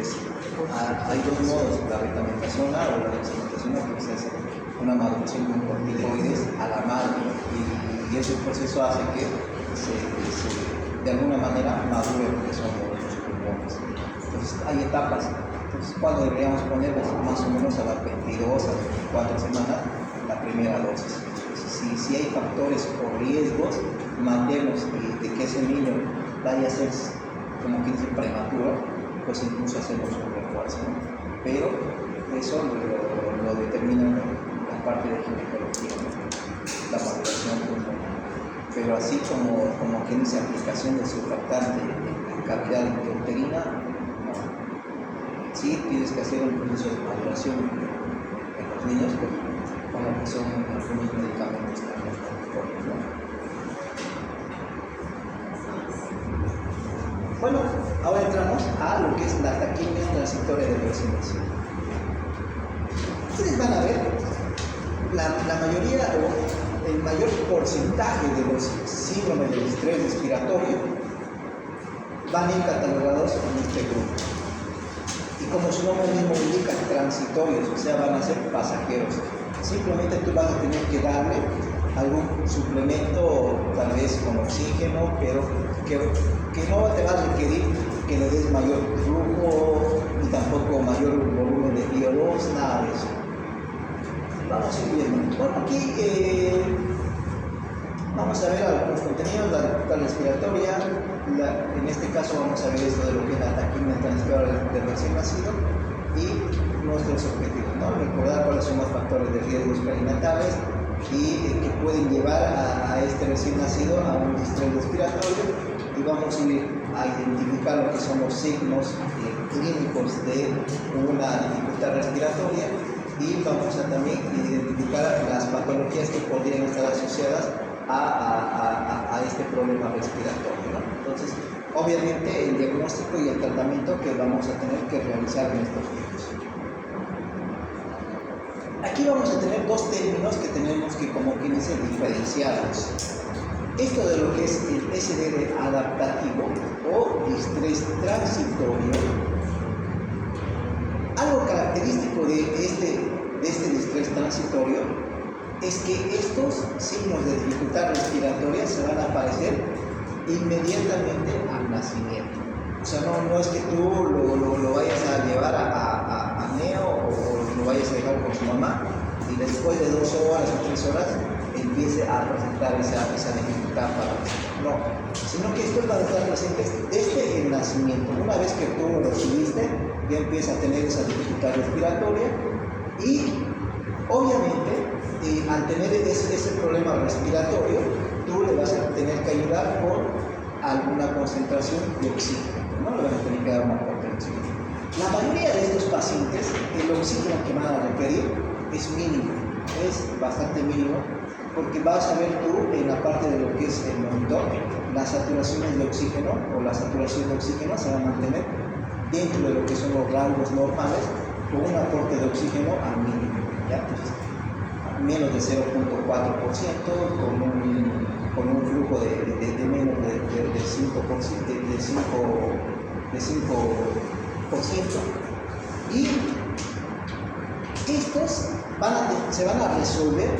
Entonces, hay dos modos, la reglamentación o la reglamentación que se hace una maduración con corticoides a la madre y ese proceso hace que de alguna manera madure lo que son los pulmones. Entonces, hay etapas. Entonces, cuando deberíamos ponerlas más o menos a las 22 a 24 semanas la primera dosis. Si hay factores o riesgos maternos de que ese niño vaya a ser, como que dice, prematuro, pues incluso hacemos un refuerzo, ¿no? Pero eso lo determina la parte de ginecología, ¿no? La maduración pulmonar. Pero así como que dice aplicación de surfactante en cavidad intrauterina, no. Sí tienes que hacer un proceso de maduración en los niños, con lo que son algunos medicamentos también, ¿no? Bueno, ahora entramos a lo que es la taquimia transitoria del recién nacido. Ustedes van a ver, la mayoría o el mayor porcentaje de los síndromes del estrés respiratorio van a ir catalogados en este grupo. Y como su nombre mismo indica, transitorios, o sea, van a ser pasajeros. Simplemente tú vas a tener que darle algún suplemento, tal vez con oxígeno, pero que no te va a requerir que le des mayor flujo ni tampoco mayor volumen de VO2, nada de eso. Vamos a ir viendo. Bueno, aquí vamos a ver algunos contenidos, la dificultad respiratoria, en este caso vamos a ver esto de lo que es la taquimia transitoria del recién nacido y nuestros objetivos, ¿no? Recordar cuáles son los factores de riesgos perinatales y que pueden llevar a este recién nacido a un distrés respiratorio, y vamos a ir a identificar lo que son los signos clínicos de una dificultad respiratoria, y vamos a también identificar las patologías que podrían estar asociadas a este problema respiratorio, ¿no? Entonces, obviamente el diagnóstico y el tratamiento que vamos a tener que realizar en estos niños. Aquí vamos a tener dos términos que tenemos que, como quien dice, diferenciarlos. Esto de lo que es el SDR adaptativo o distrés transitorio. Algo característico de este distrés transitorio es que estos signos de dificultad respiratoria se van a aparecer inmediatamente al nacimiento. O sea, no es que tú lo vayas a llevar a neo o lo vayas a dejar con su mamá y después de 2 horas o 3 horas empiece a presentar esa dificultad para respirar. No, sino que esto va a estar presente desde el nacimiento. Una vez que tú lo recibiste, ya empieza a tener esa dificultad respiratoria y obviamente al tener ese problema respiratorio, tú le vas a tener que ayudar con alguna concentración de oxígeno, ¿no? Le vas a tener que dar un aporte de oxígeno. La mayoría de estos pacientes, el oxígeno que van a requerir es mínimo, es bastante mínimo, porque vas a ver tú en la parte de lo que es el monitor, las saturaciones de oxígeno o la saturación de oxígeno se va a mantener dentro de lo que son los rangos normales, con un aporte de oxígeno al mínimo, ¿ya? Entonces, menos de 0.4%, con un flujo de menos de 5%, de 5%, y estos se van a resolver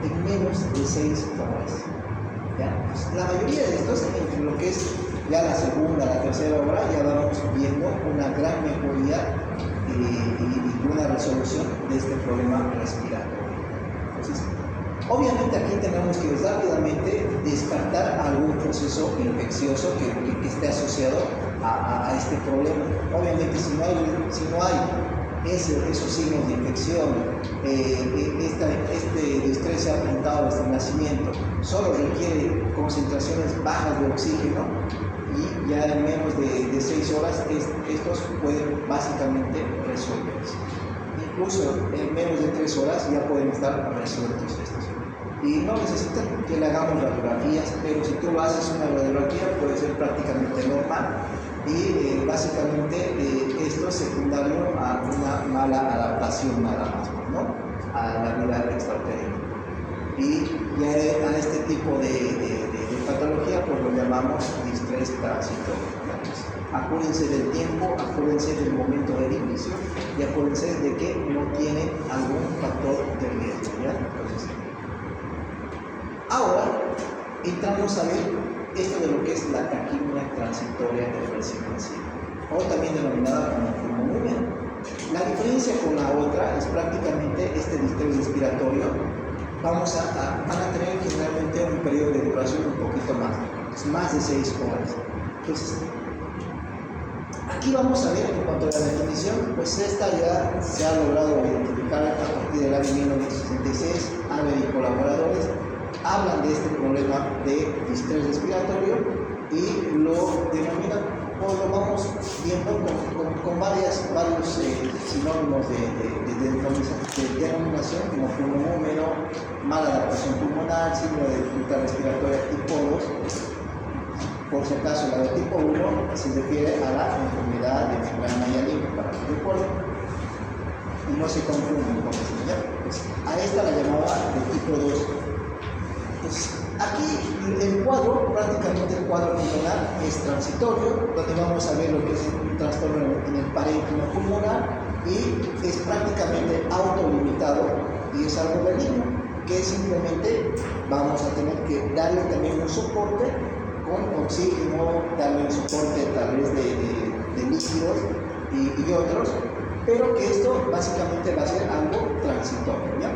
en menos de 6 horas. ¿Ya? Pues la mayoría de estos, entre lo que es ya la segunda, la tercera hora, ya vamos viendo una gran mejoría y una resolución de este problema respiratorio. Entonces, obviamente aquí tenemos que rápidamente descartar algún proceso infeccioso que esté asociado a este problema. Obviamente si no hay esos signos de infección, este distrés se ha presentado desde el nacimiento, solo requiere concentraciones bajas de oxígeno y ya en menos de 6 horas estos pueden básicamente resolverse. Incluso en menos de 3 horas ya pueden estar resueltos estos. Y no necesitan que le hagamos radiografías, pero si tú haces una radiografía puede ser prácticamente normal. Y básicamente esto es secundario a una mala adaptación nada más, ¿no? A la vida extrauterina. Y ya a este tipo de patología pues lo llamamos distrés transitorio. Acuérdense del tiempo, acuérdense del momento del inicio y acuérdense de que no tienen algún factor de riesgo, ¿ya? Entonces, ahora entramos a ver esto de lo que es la taquimia transitoria del recién nacido, o también denominada como pulmonía. La diferencia con la otra es prácticamente este distrés respiratorio. Van a tener generalmente un periodo de duración un poquito más de 6 horas. Entonces, aquí vamos a ver en cuanto a la definición, pues esta ya se ha logrado identificar a partir del año 1966. Haber y colaboradores hablan de este problema de distrés respiratorio y lo denominan, o lo vamos viendo con varios sinónimos de denominación, como pulmonúmero, mala adaptación pulmonar, síndrome de dificultad respiratoria tipo 2. Por si acaso, la de tipo 1 se refiere a la enfermedad de membrana hialina, para que recuerden y no se confunden con esto, ¿ya? Pues a esta la llamaba de tipo 2. Pues aquí el cuadro, prácticamente el cuadro pulmonar es transitorio, donde vamos a ver lo que es un trastorno en el parénquima pulmonar y es prácticamente autolimitado y es algo benigno, que simplemente vamos a tener que darle también un soporte con oxígeno, darle un soporte tal vez de líquidos y otros, pero que esto básicamente va a ser algo transitorio, ¿ya?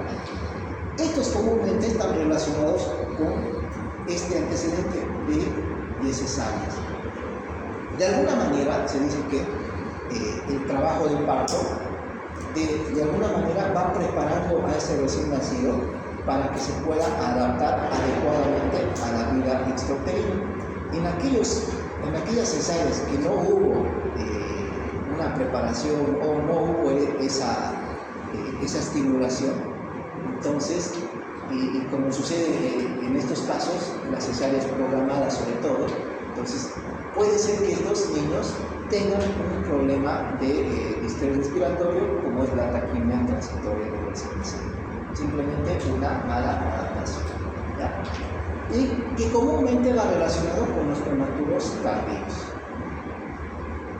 Estos comúnmente están relacionados con este antecedente de cesáreas. De alguna manera se dice que el trabajo de parto de alguna manera va preparando a ese recién nacido para que se pueda adaptar adecuadamente a la vida extrauterina. En aquellas cesáreas que no hubo una preparación o no hubo esa estimulación, entonces, y como sucede en estos casos, las cesáreas programadas sobre todo, entonces puede ser que estos niños tengan un problema de distrés respiratorio, como es la taquimia transitoria del recién nacido. Simplemente una mala adaptación, ¿ya? Y que comúnmente va relacionado con los prematuros tardíos,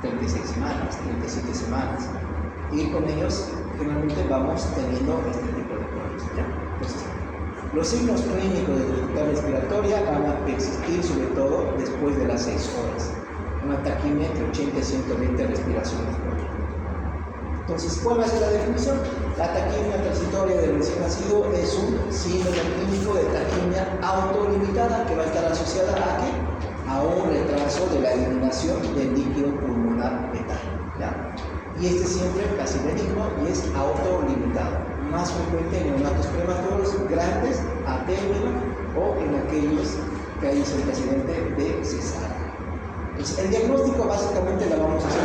36 semanas, 37 semanas, y con ellos generalmente vamos teniendo este tipo de problemas, ¿ya? Entonces, los signos clínicos de dificultad respiratoria van a existir sobre todo después de las 6 horas, una taquimia entre 80 y 120 respiraciones por minuto. Entonces, ¿cuál va a ser la definición? La taquimia transitoria del recién nacido es un síndrome clínico de taquimia autolimitada que va a estar asociada ¿a qué? A un retraso de la eliminación del líquido pulmonar fetal, ¿ya? Y este siempre casi benigno y es autolimitado, más frecuente en neonatos prematuros grandes a término o en aquellos que hay un antecedente de cesárea. Entonces, el diagnóstico básicamente lo vamos a hacer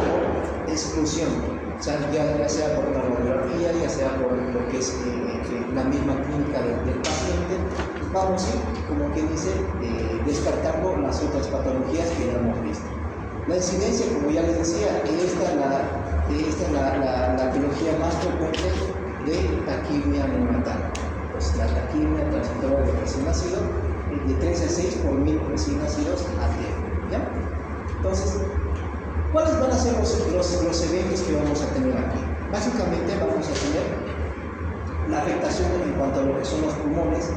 por exclusión. O sea, ya sea por una radiografía, ya sea por lo que es la misma clínica del paciente, vamos a ir, como quien dice, descartando las otras patologías que ya hemos visto. La incidencia, como ya les decía, esta es la etiología más frecuente de taquimia neonatal. Pues la taquimia transitoria del recién nacido, de 3 a 6 por 1000 recién nacidos al tiempo, ¿ya? Entonces, ¿cuáles van a ser los eventos que vamos a tener aquí? Básicamente vamos a tener la afectación en cuanto a lo que son los pulmones,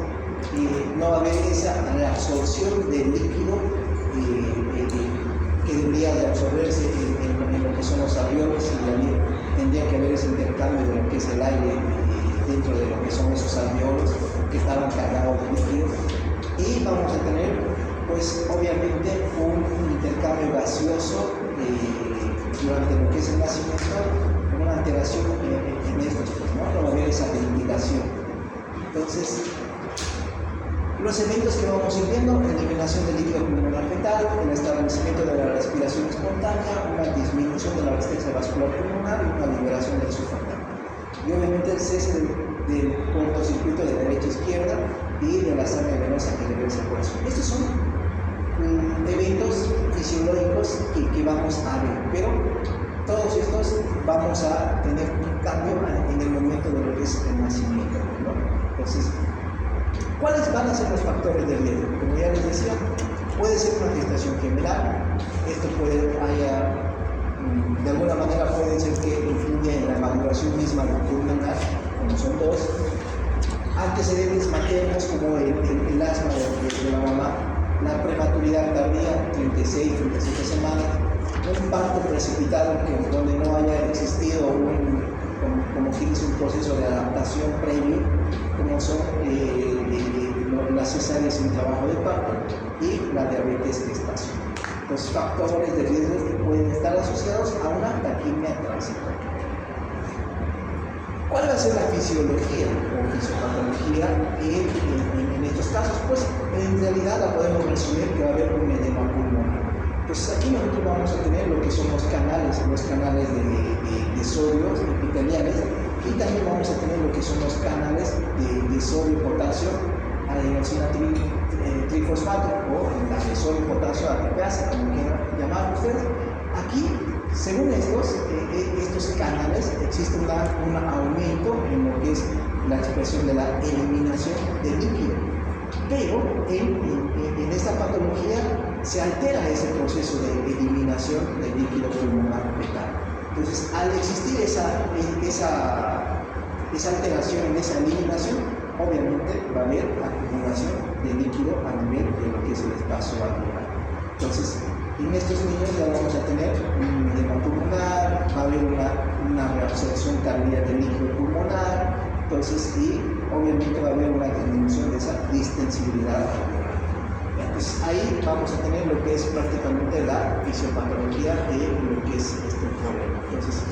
y no va a haber esa reabsorción del líquido que debería de absorberse en lo que son los alveolos, y también tendría que haber ese intercambio de lo que es el aire dentro de lo que son esos alveolos que estaban cargados de líquido, y vamos a tener pues obviamente un intercambio gaseoso durante lo que es el nacimiento, con una alteración en estos, pues, ¿no? Va a haber esa ventilación. Entonces, los eventos que vamos a ir viendo: eliminación del líquido pulmonar fetal, el establecimiento de la respiración espontánea, una disminución de la resistencia vascular pulmonar y una liberación del surfactante. Y obviamente el cese del cortocircuito de derecha a izquierda y de la sangre venosa que regresa al corazón. Estos son eventos fisiológicos que vamos a ver, pero todos estos vamos a tener un cambio en el momento de lo que es el nacimiento, ¿no? Entonces, ¿cuáles van a ser los factores de riesgo? Como ya les decía, Puede ser una gestación gemelar, esto de alguna manera puede ser que influya en la maduración misma pulmonar, como son dos. Antecedentes maternos como el asma de la mamá, la prematuridad tardía, 36, 37 semanas, un parto precipitado donde no haya existido como que dice, un proceso de adaptación previo, como son las cesáreas sin trabajo de parto y la diabetes gestacional. Los factores de riesgo que pueden estar asociados a una taquimia transitoria. ¿Cuál va a ser la fisiología o fisiopatología en estos casos? Pues en realidad la podemos resumir que va a haber un edema pulmonar. Pues aquí nosotros vamos a tener lo que son los canales de sodio epiteliales, y también vamos a tener lo que son los canales de sodio y potasio, adenosina trifosfato o la de sodio y potasio ATPase, como quieran llamar ustedes. Aquí, según estos canales, existe un aumento en lo que es la expresión de la eliminación de líquido, pero en esta patología se altera ese proceso de eliminación del líquido pulmonar fetal. Entonces, al existir esa alteración en esa eliminación, obviamente va a haber acumulación de líquido a nivel de lo que es el espacio alveolar. Entonces, en estos niños ya vamos a tener un edema pulmonar, va a haber una reabsorción tardía del líquido pulmonar, entonces, y obviamente va a haber una disminución de esa distensibilidad alveolar. Entonces, ahí vamos a tener lo que es prácticamente la fisiopatología de lo que es este problema. Entonces,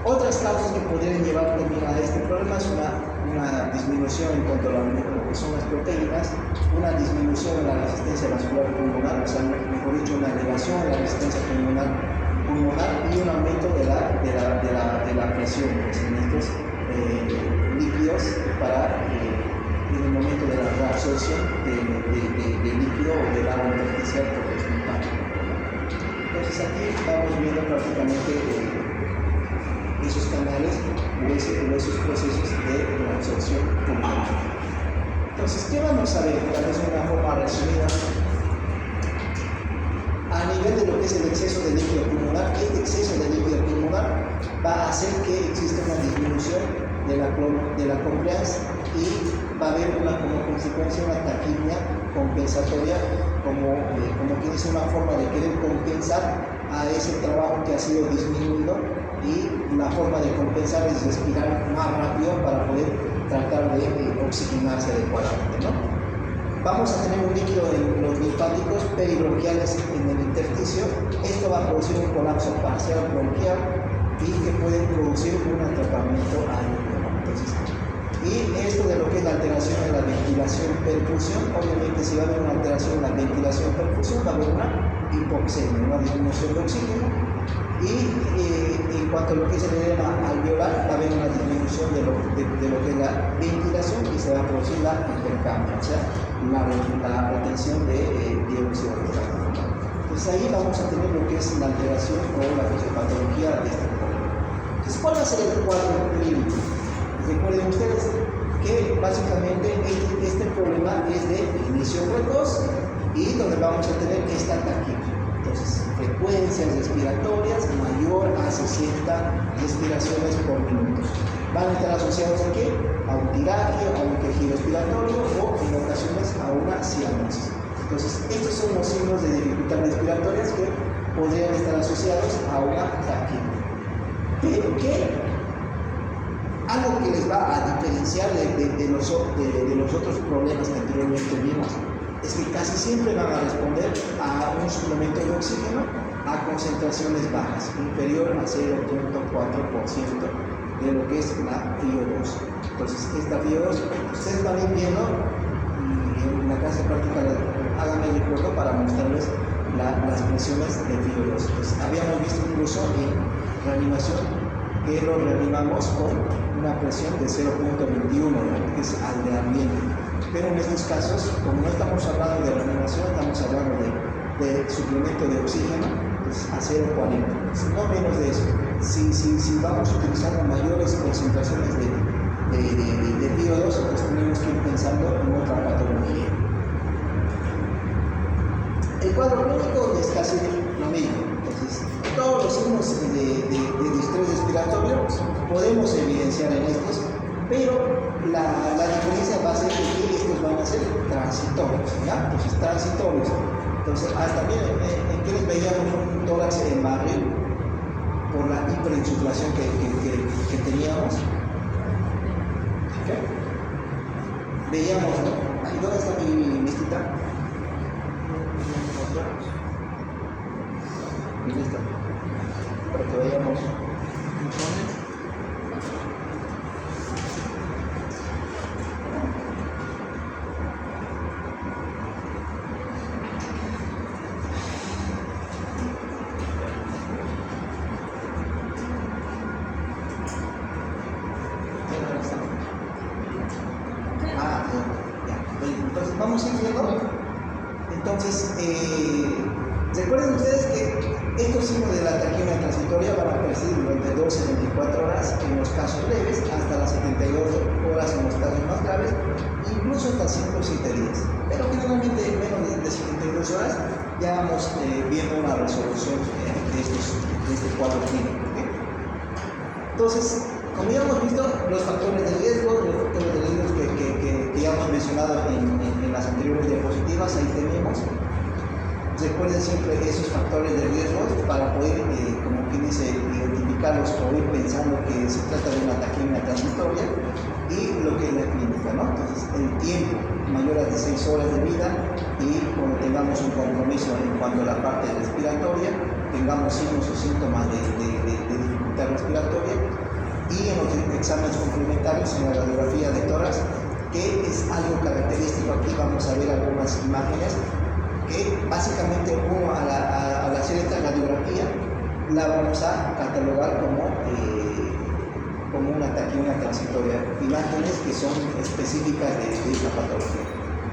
otras causas que podrían llevar también a este problema es una disminución en cuanto a lo que son las proteínas, una disminución en la resistencia vascular pulmonar, o sea, mejor dicho, una elevación en la resistencia pulmonar y un aumento de la presión en estos líquidos en el momento de la reabsorción de líquido o del agua intersticial por los linfáticos. Entonces aquí vamos viendo prácticamente esos canales o esos procesos de reabsorción pulmonar. Entonces, ¿qué vamos a ver? Tal vez de una forma resumida. A nivel de lo que es el exceso de líquido pulmonar, este exceso de líquido pulmonar va a hacer que exista una disminución de la compliance y va a haber como consecuencia una taquimia compensatoria, como que es una forma de querer compensar a ese trabajo que ha sido disminuido, y la forma de compensar es respirar más rápido para poder tratar de oxigenarse adecuadamente, ¿no? Vamos a tener un líquido en los linfáticos peribronquiales en el intersticio. Esto va a producir un colapso parcial bronquial y que puede producir un atrapamiento aéreo. Entonces, y esto de lo que es la alteración en la ventilación-perfusión, obviamente si va a haber una alteración en la ventilación-perfusión va a haber una hipoxemia, una disminución de oxígeno, y en cuanto a lo que es el edema alveolar va a haber una disminución de lo que es la ventilación y se va a producir la hipercambia, o sea, la retención de dióxido de carbono. Entonces ahí vamos a tener lo que es la alteración o la fisiopatología de este problema. Entonces, ¿cuál va a ser el cuadro clínico? Recuerden ustedes que básicamente este problema es de inicio precoz y donde vamos a tener esta taquimia. Entonces, frecuencias respiratorias mayor a 60 respiraciones por minuto. Van a estar asociados a qué? A un tiraje, a un quejido respiratorio o en ocasiones a una cianosis. Entonces, estos son los signos de dificultad respiratorias que podrían estar asociados a una taquimia. Pero ¿qué? Algo que les va a diferenciar de los otros problemas que anteriormente vimos es que casi siempre van a responder a un suplemento de oxígeno a concentraciones bajas, inferior a 0.4% de lo que es la FiO2. Entonces, esta FiO2, ustedes van a ir viendo y en la clase práctica háganme recuerdo para mostrarles las presiones de FiO2. Entonces, habíamos visto incluso en reanimación que lo reanimamos con una presión de 0.21, que es al de ambiente. Pero en estos casos, como no estamos hablando de reanimación, estamos hablando de suplemento de oxígeno, pues a 0.40, no menos de eso. Si vamos utilizando mayores concentraciones de FiO2, pues tenemos que ir pensando en otra patología. cuadro clínico es casi lo mismo. Entonces, todos los signos de distrés respiratorio podemos evidenciar en estos, pero la diferencia va a ser que estos van a ser transitorios, ¿ya? Entonces, transitorios. Entonces, hasta bien, en que les veíamos un tórax en barril por la hiperinsuflación que teníamos. ¿Okay? Veíamos, ¿no? Ahí, ¿dónde está mi listita? Mi lista. Para que veamos. Entonces, vamos a ir viendo. Entonces, recuerden ustedes que estos signos de la taquimia transitoria van a persistir durante 12 a 24 horas en los casos leves, hasta las 72 horas en los casos más graves, incluso hasta 5 o 7 días. Pero generalmente en menos de 72 horas ya vamos viendo una resolución de este cuadro clínico. ¿Okay? Entonces, como ya hemos visto, los factores de riesgo, que ya hemos mencionado en las anteriores diapositivas, ahí tenemos. Recuerden siempre esos factores de riesgo para poder, como quien dice, identificarlos o ir pensando que se trata de una taquimia transitoria y lo que es la clínica, ¿no? Entonces, el tiempo mayor a 6 horas de vida y cuando tengamos un compromiso en cuanto a la parte respiratoria, tengamos signos o síntomas de dificultad respiratoria. Y en los exámenes complementarios, en la radiografía de tórax, que es algo característico. Aquí vamos a ver algunas imágenes que básicamente uno al hacer esta radiografía la vamos a catalogar como una taquimia transitoria. Imágenes que son específicas de esta patología.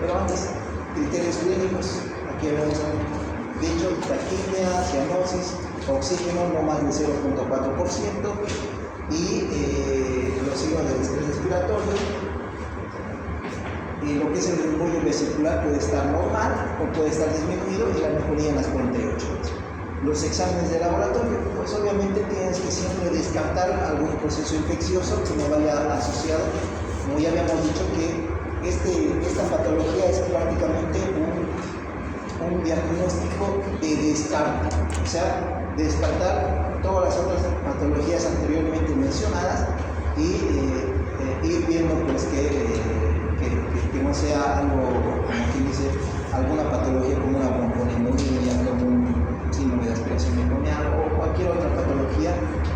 Pero antes, criterios clínicos. Aquí vemos dicho taquimia, cianosis, oxígeno no más de 0.4%. Y los signos de distrés respiratorio, y lo que es el reembullo vesicular puede estar normal o puede estar disminuido y la mejoría en las 48 horas. Los exámenes de laboratorio, pues obviamente tienes que siempre descartar algún proceso infeccioso que no vaya asociado. Como ya habíamos dicho que esta patología es prácticamente un diagnóstico de descarte, o sea, descartar todas las otras patologías anteriormente mencionadas y ir viendo pues que no sea algo, como quien dice, alguna patología como una bronconeumonía, como un síndrome de aspiración meconial o cualquier otra patología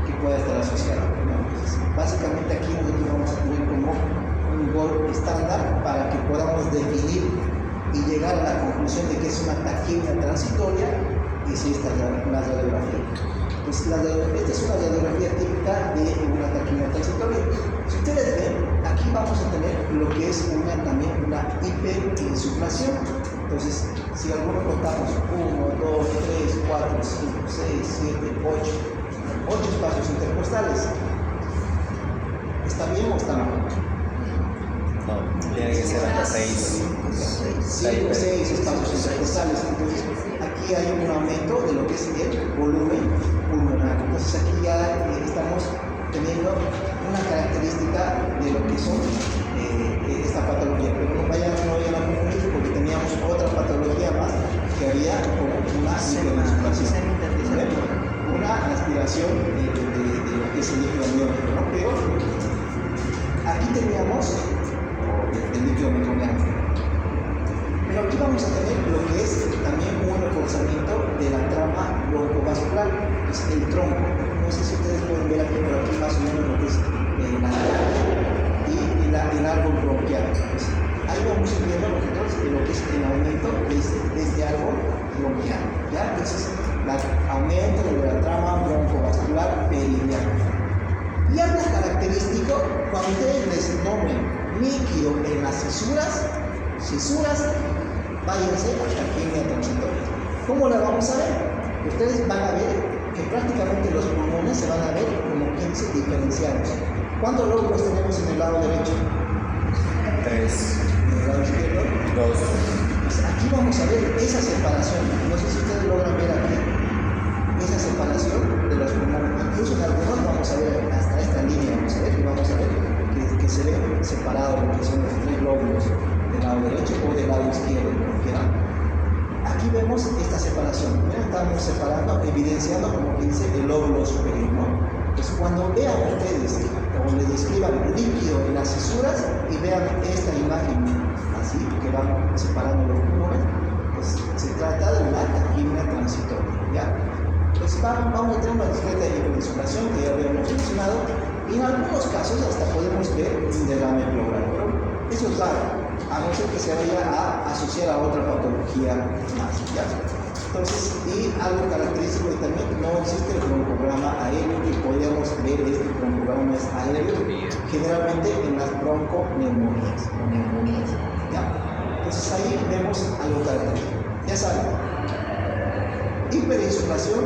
que pueda estar asociada. Entonces, básicamente aquí nosotros vamos a tener como un gol estándar para que podamos definir y llegar a la conclusión de que es una taquimia transitoria y si esta es la radiografía. Pues esta es una radiografía típica de una taquimia transitoria. Si ustedes ven, aquí vamos a tener lo que es también una hiperinsuflación. Entonces, si alguno contamos 1, 2, 3, 4, 5, 6, 7, 8 espacios intercostales, ¿está bien o está mal? No, tiene que ser hasta 6. 5 o 6 espacios intercostales. Entonces, aquí hay un aumento de lo que es el volumen pulmonar. Entonces, aquí ya estamos teniendo una característica de lo que son esta patología. Pero no vayan a confundir porque teníamos otra patología más que había como una hiperinsuflación. Una aspiración de lo que es el líquido amniótico, ¿no? Pero aquí teníamos el líquido meconiano. Pero aquí vamos a tener lo que es también un reforzamiento de la trama broncovascular, que es el tronco. No sé si ustedes pueden ver aquí, pero aquí más o menos lo que es la tráquea y el árbol bronquial. Pues, ahí vamos viendo nosotros lo que es el aumento de este árbol bronquial. ¿Ya? Entonces, el aumento de la trama broncovascular perineal. Y algo característico, cuando ustedes les nombren líquido en las fisuras, váyanse a taquimia transitoria. ¿Cómo la vamos a ver? Ustedes van a ver que prácticamente los pulmones se van a ver como 15 diferenciados. ¿Cuántos lóbulos tenemos en el lado derecho? 3. ¿En el lado izquierdo? 2. Pues aquí vamos a ver esa separación. No sé si ustedes logran ver aquí esa separación de los pulmones. Incluso en algunos vamos a ver hasta esta línea, vamos a ver, y vamos a ver que se ve separado lo que son los tres lóbulos del lado derecho o del lado izquierdo, como quieran. Aquí vemos esta separación. Mira, estamos separando, evidenciando, como que dice, el lóbulo superior, ¿no? Entonces, cuando vean ustedes o le describan líquido en las cisuras y vean esta imagen así, que van separando los pulmones, pues se trata de una taquimia transitoria, ¿ya? Entonces, vamos a tener una discreta hiperinsulación que ya habíamos mencionado, y en algunos casos hasta podemos ver un derrame pleural, pero eso es raro, a no ser que se vaya a asociar a otra patología más, ¿ya? Entonces, y algo característico que también no existe el broncograma aéreo, que podríamos ver este broncograma es aéreo, generalmente en las bronconeumonías o neumonías, ¿ya? Entonces ahí vemos algo característico. Ya saben, hiperinsulación,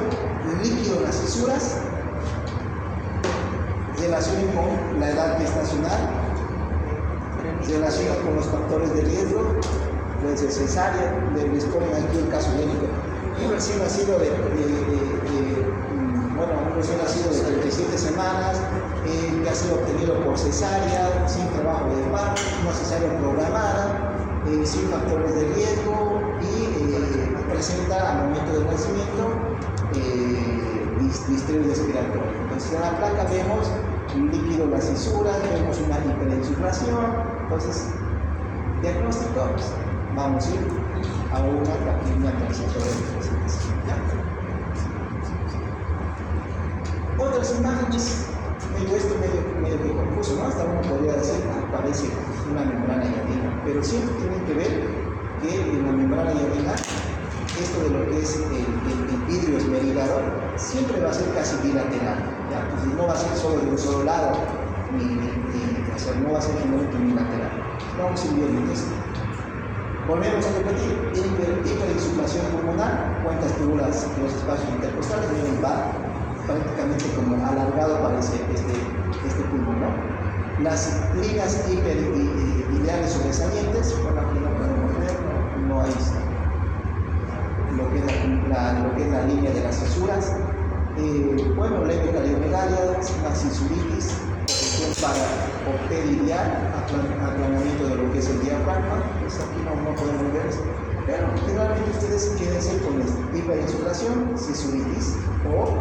líquido en las fisuras, relación con la edad gestacional, relación con los factores de riesgo, puede ser cesárea, les ponen aquí el caso médico. Un recién nacido de 37 semanas, que ha sido obtenido por cesárea, sin trabajo de parto, una cesárea programada, sin factores de riesgo y presenta al momento del nacimiento distrés respiratorio. Entonces en la placa vemos un líquido en las cisuras, vemos una hiperinsulación. Entonces, diagnóstico, vamos a ir a una taquimia transitoria de presentación. Otras imágenes, esto medio que confuso, ¿no? Hasta uno podría decir, parece una membrana hialina, pero siempre tienen que ver que en la membrana hialina, esto de lo que es el vidrio esmerilado, siempre va a ser casi bilateral, ¿ya? Entonces no va a ser solo de un solo lado, o sea, no va a ser generalmente unilateral. Vamos a ir viendo. Entonces, volvemos a repetir, hiperinsulación pulmonar, cuentas tú los espacios intercostales, va prácticamente como alargado parece este pulmón, ¿no? Las líneas hiperiliares sobresalientes, bueno, aquí no podemos ver, no hay lo que es la línea de las cisuras, bueno, leve cardiomegalia, una cisuritis, para octedidial, aplanamiento de lo que es el diafragma, pues aquí no podemos ver eso, pero generalmente ustedes quédense con la hiperinsulación, cisuritis o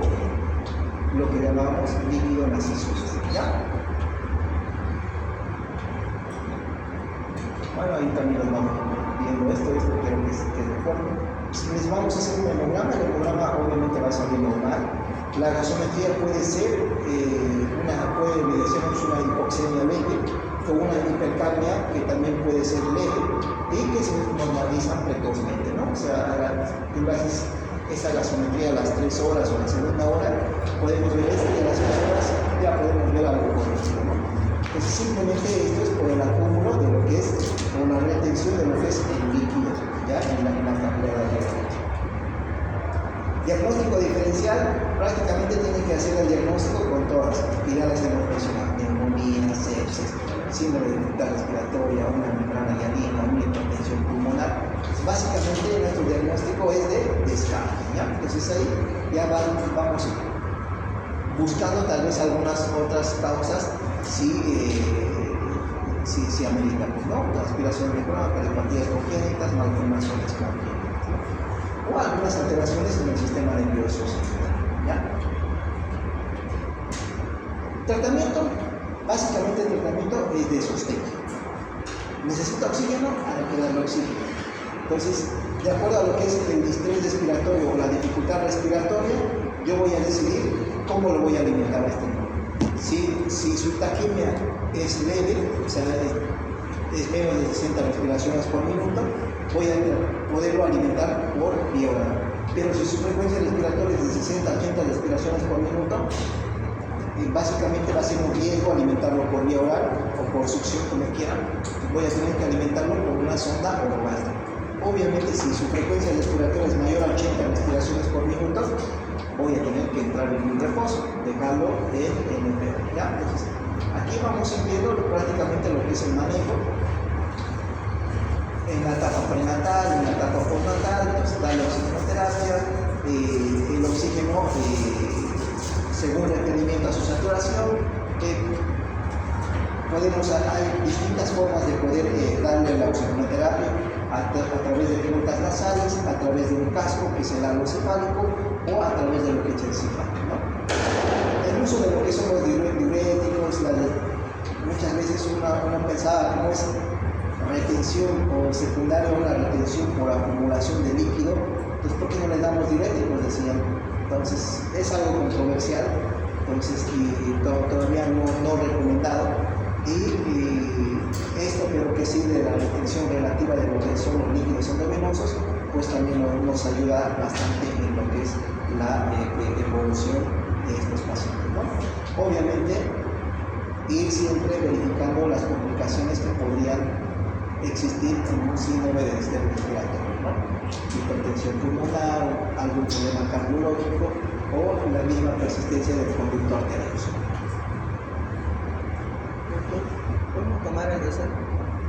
lo que llamamos líquido en las cisuras, ¿ya? Bueno, ahí también nos vamos viendo esto quiero que recuerden. Si les vamos a hacer un hemograma, el hemograma obviamente va a salir normal. La gasometría puede ser, puede evidenciarnos una hipoxemia leve o una hipercapnia que también puede ser leve y que se normalizan precozmente, ¿no? O sea, tú haces esa gasometría a las 3 horas o a la segunda hora, podemos ver esto y a las 6 horas ya podemos ver algo conocido, ¿no? Entonces simplemente esto es por el acúmulo de lo que es, o la retención de lo que es el líquido, ya en la capilar de la. Diagnóstico diferencial, prácticamente tienen que hacer el diagnóstico con todas, y ya las hemos mencionado, neumonía, sepsis, síndrome de dificultad respiratoria, una membrana hialina, una hipertensión pulmonar. Pues básicamente nuestro diagnóstico es de descarte, ¿ya? Entonces ahí ya vamos buscando tal vez algunas otras causas si ameritan, ¿no? Aspiración de crónica, cardiopatías congénitas, malformaciones congénitas, o algunas alteraciones en el sistema nervioso central, ¿ya? Tratamiento, básicamente el tratamiento es de sostén. Necesita oxígeno, hay que darle oxígeno. Entonces, de acuerdo a lo que es el distrés respiratorio o la dificultad respiratoria, yo voy a decidir cómo lo voy a alimentar a este niño. Si su taquimia es leve, o sea, es menos de 60 respiraciones por minuto, voy a poderlo alimentar por vía oral. Pero si su frecuencia respiratoria es de 60 a 80 respiraciones por minuto, básicamente va a ser un riesgo alimentarlo por vía oral o por succión, como quieran. Voy a tener que alimentarlo por una sonda orogástrica. Obviamente, si su frecuencia respiratoria es mayor a 80 respiraciones por minuto, voy a tener que entrar en un reposo, dejarlo en NPO, ¿ya? Entonces, aquí vamos viendo prácticamente lo que es el manejo. en la etapa prenatal, en la etapa postnatal, entonces da la oxigenoterapia, el oxígeno según requerimiento a su saturación. Hay distintas formas de poder darle la oxigenoterapia a través de preguntas nasales, a través de un casco que es el halo cefálico o a través de lo que es el cefálico, ¿no? El uso de lo que son los diuréticos, muchas veces uno pensaba que no es retención o secundaria o una retención por acumulación de líquido, entonces ¿por qué no le damos diuréticos? Decían. Entonces es algo controversial, entonces todavía no recomendado. Y esto creo que sí, de la retención relativa de lo que son los líquidos endovenosos, pues también nos ayuda bastante en lo que es la evolución de estos pacientes, ¿no? Obviamente, ir siempre verificando las complicaciones que podrían existir en un síndrome de distrés respiratorio, ¿no? Hipertensión pulmonar, algún problema cardiológico o la misma persistencia del conducto arterioso. ¿Podemos tomar el deseo?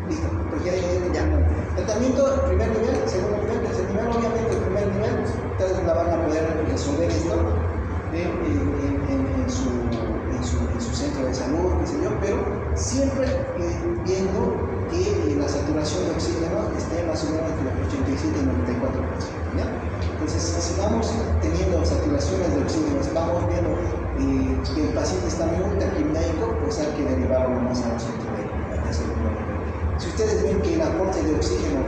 Listo, pues ya. Tratamiento, primer nivel, segundo nivel, tercer nivel. Obviamente el primer nivel, ustedes la van a poder resolver esto en su centro de salud, qué sé yo, pero siempre viendo que la saturación de oxígeno esté más o menos entre el 87 y el 94%, ¿ya? Entonces, si vamos teniendo saturaciones de oxígeno, vamos viendo que el paciente está muy taquipnéico, pues hay que derivarlo más a un centro de segundo nivel. Si ustedes ven que el aporte de oxígeno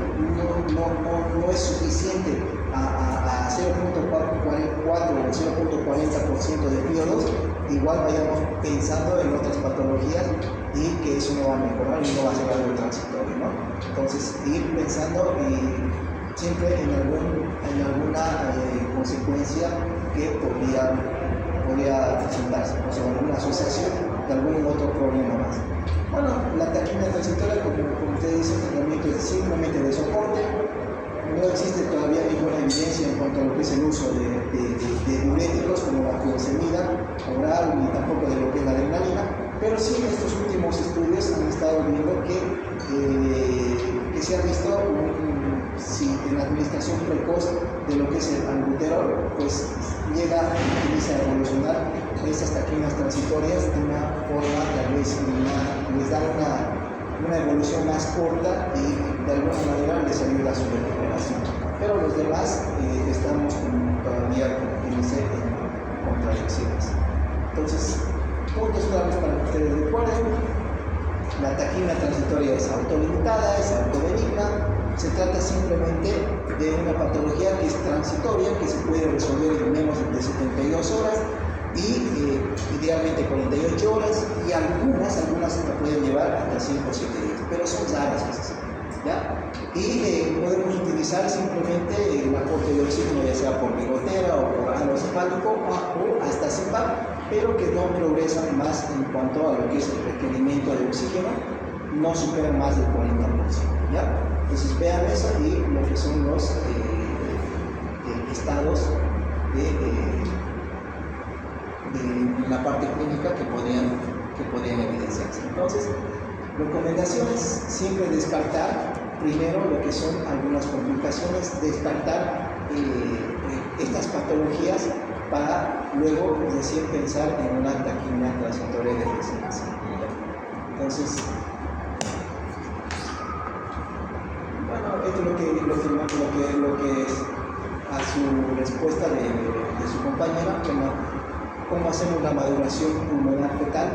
no es suficiente a 0.44 o 0.40% de PO2, igual vayamos pensando en otras patologías y que eso no va a mejorar y no va a ser algo transitorio, ¿no? Entonces, ir pensando siempre en alguna consecuencia que podría presentarse, o sea, alguna asociación de algún otro problema más. Bueno, la taquimia transitoria, como ustedes dicen, el tratamiento es simplemente de soporte. No existe todavía ninguna evidencia en cuanto a lo que es el uso de diuréticos como la furosemida oral ni tampoco de lo que es la adrenalina, pero sí en estos últimos estudios han estado viendo que se ha visto si en la administración precoz de lo que es el albuterol, pues llega y empieza a evolucionar estas taquimias transitorias de una forma, tal vez les da una evolución más corta y de alguna manera les ayuda a su recuperación. Pero los demás estamos todavía en contradicciones. Entonces, puntos claves para que ustedes recuerden: la taquimia transitoria es autolimitada, es autobenigna. Se trata simplemente de una patología que es transitoria, que se puede resolver en menos de 72 horas y idealmente 48 horas, y algunas se pueden llevar hasta 5 o 7 días, pero son raras esas, ¿ya? Y podemos utilizar simplemente el aporte de oxígeno, ya sea por bigotera o por halo cefálico o hasta CPAP, pero que no progresan más en cuanto a lo que es el requerimiento de oxígeno, no superan más del 40%, ¿ya? Entonces vean eso y lo que son los estados de la parte clínica que podrían evidenciarse. Entonces, recomendaciones: siempre descartar primero lo que son algunas complicaciones, descartar estas patologías para luego recién pensar en una taquimia transitoria de residencia. Entonces, esto es lo que es a su respuesta de su compañera, cómo hacemos la maduración pulmonar fetal.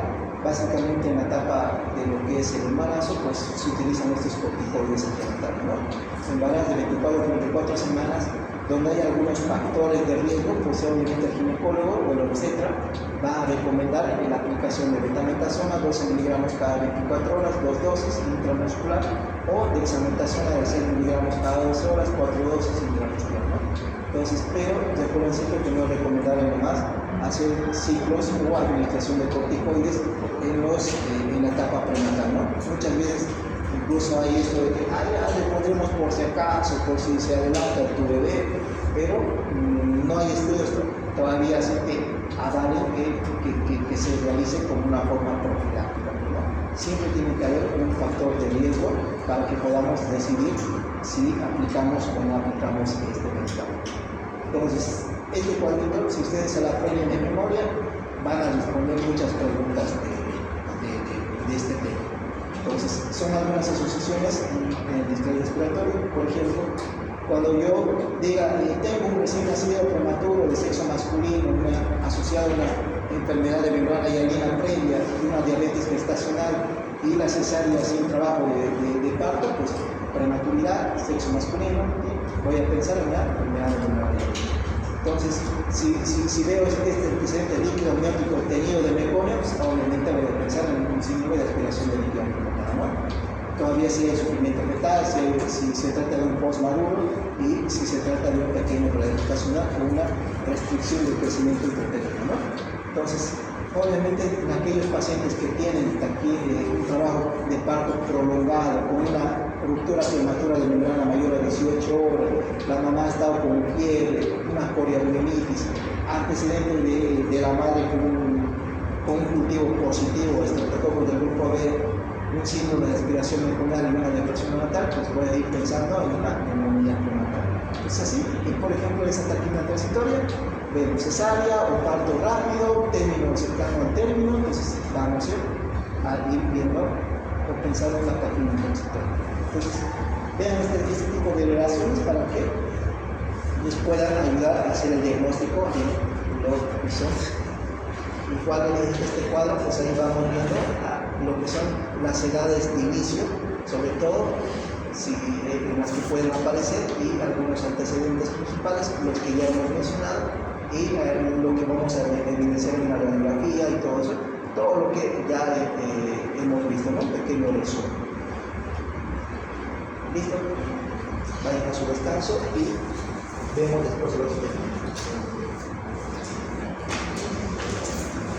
Básicamente en la etapa de lo que es el embarazo, pues se utilizan estos corticoides antianatales, ¿no? Embarazo de 24 a 34 semanas, donde hay algunos factores de riesgo, pues obviamente el ginecólogo o el obstetra va a recomendar la aplicación de betametasona 12 miligramos cada 24 horas, 2 dosis intramuscular, o dexametasona de 6 miligramos cada 12 horas, 4 dosis intramuscular, ¿no? Entonces, pero recuerden siempre que no es recomendable nomás hacer ciclos o administración de corticoides en la etapa prenatal, ¿no? Muchas veces incluso hay esto de que le pondremos por si acaso, por si se adelanta tu bebé, pero no hay estudios todavía así a dar que se realice como una forma profiláctica, ¿no? Siempre tiene que haber un factor de riesgo para que podamos decidir si aplicamos o no aplicamos este medicamento. Entonces, este cuadrito, si ustedes se la aprenden de memoria, van a responder muchas preguntas de este tema. Entonces, son algunas asociaciones en el distrito respiratorio. Por ejemplo, cuando yo diga, tengo un recién nacido prematuro de sexo masculino, asociado a una enfermedad de membrana hialina previa, una diabetes gestacional y la cesárea sin trabajo de parto, pues prematuridad, sexo masculino, voy a pensar en una enfermedad de membrana hialina. Entonces, si veo este antecedente líquido amniótico tenido de meconio, pues obviamente voy a pensar en un síndrome de aspiración de líquido amniótico, ¿no? Todavía si hay sufrimiento fetal, si se trata de un postmaduro y si se trata de un pequeño planificacional o una restricción del crecimiento intrauterino, ¿no? Entonces, obviamente en aquellos pacientes que tienen aquí un trabajo de parto prolongado con una ruptura prematura de membrana mayor a 18 horas, la mamá ha estado con fiebre, una coriamnionitis, antecedentes de la madre con un cultivo positivo, estreptococcus del grupo B, un síndrome de aspiración meconial y una depresión natal, pues voy a ir pensando en una neumonía prenatal. Es así, y por ejemplo, esa taquina transitoria, vemos cesárea o parto rápido, término cercano al término, entonces vamos a ir viendo o pensando en la taquina transitoria. Entonces, vean este tipo de relaciones para que les puedan ayudar a hacer el diagnóstico en lo que son. Igual en este cuadro, pues ahí vamos viendo lo que son las edades de inicio, sobre todo en las que pueden aparecer, y algunos antecedentes principales, los que ya hemos mencionado, y lo que vamos a evidenciar en la radiografía y todo eso, todo lo que ya hemos visto, ¿no? Pequeño resumen. ¿Listo? Vayan a su descanso y vemos después los temas.